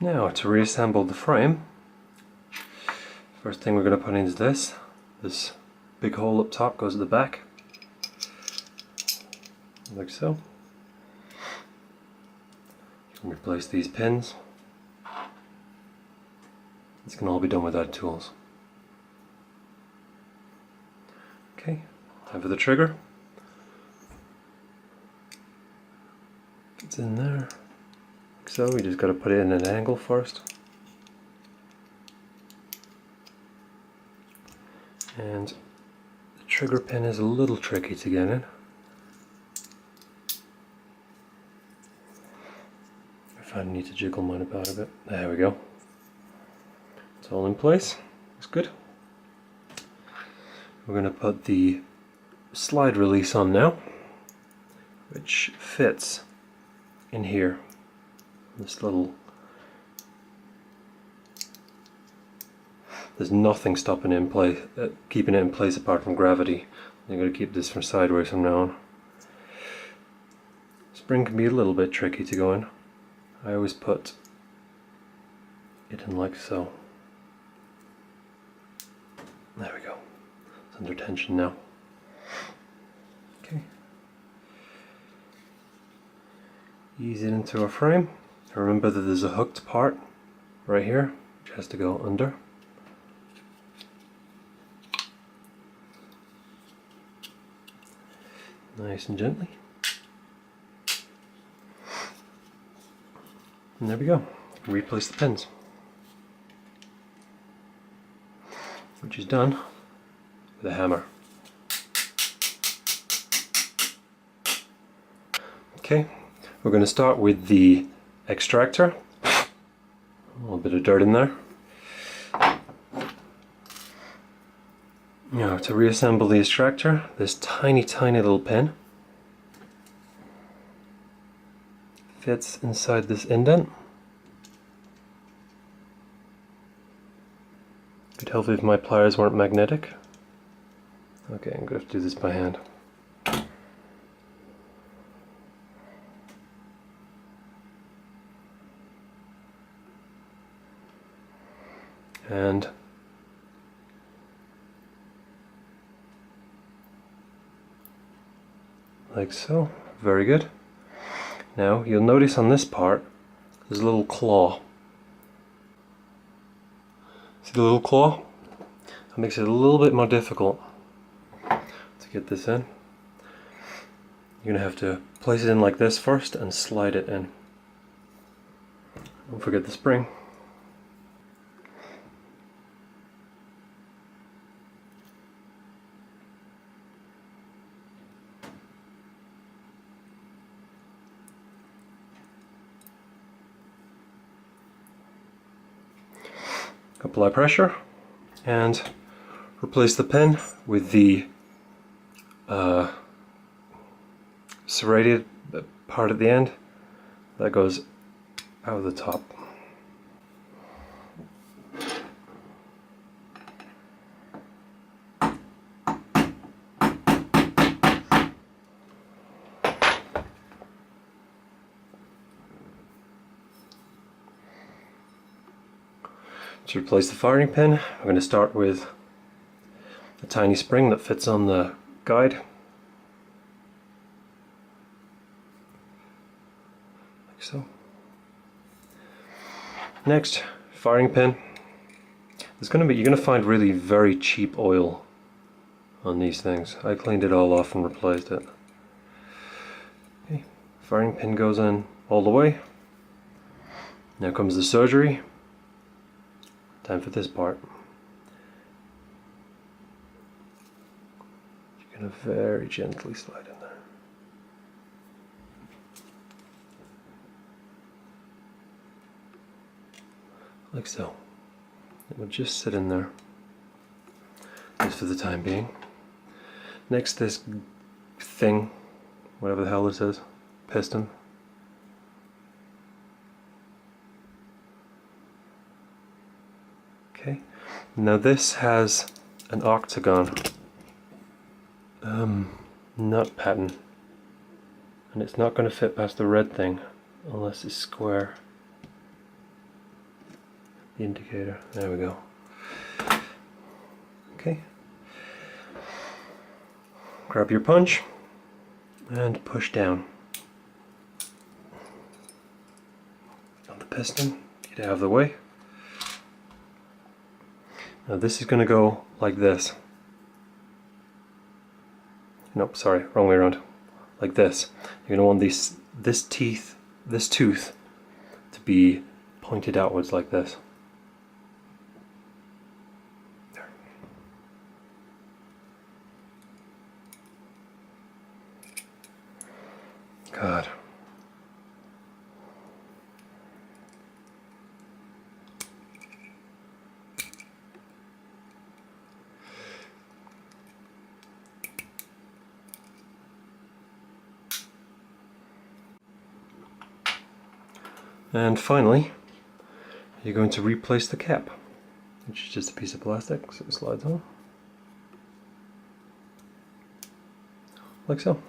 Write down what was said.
Now to reassemble the frame, first thing we're going to put in is this big hole up top goes at the back, like so. You can replace these pins. This can all be done without tools. Okay, time for the trigger. It's in there. Like so, we just got to put it in an angle first. And the trigger pin is a little tricky to get in. I find I need to jiggle mine about a bit. There we go. It's all in place. It's good. We're going to put the slide release on now, which fits in here. This little... There's nothing stopping it in place, keeping it in place apart from gravity. I'm going to keep this from sideways from now on. Spring can be a little bit tricky to go in. I always put it in like so. There we go. It's under tension now. Okay. Ease it into our frame. Remember that there's a hooked part right here, which has to go under. Nice and gently. And there we go. Replace the pins. Which is done with a hammer. Okay, we're going to start with the extractor. A little bit of dirt in there. Now to reassemble the extractor, this tiny little pin fits inside this indent. Could help if my pliers weren't magnetic. Okay, I'm going to have to do this by hand. And like so. Very good. Now you'll notice on this part there's a little claw. See the little claw? That makes it a little bit more difficult to get this in. You're going to have to place it in like this first and slide it in. Don't forget the spring. Apply pressure and replace the pin with the serrated part at the end that goes out of the top. To replace the firing pin, I'm going to start with a tiny spring that fits on the guide. Like so. Next, firing pin. You're going to find really very cheap oil on these things. I cleaned it all off and replaced it. Okay, firing pin goes in all the way. Now comes the surgery. Time for this part. You're going to very gently slide in there. Like so. It will just sit in there, just for the time being. Next, this thing, whatever the hell this is, piston. Okay, now this has an octagon nut pattern, and it's not going to fit past the red thing unless it's square. the indicator. There we go. Okay. Grab your punch and push down on the piston. Get out of the way. Now this is going to go like this. Nope, sorry, wrong way around. Like this. You're going to want this tooth to be pointed outwards like this. There. God. And finally, you're going to replace the cap, which is just a piece of plastic, so it slides on. Like so.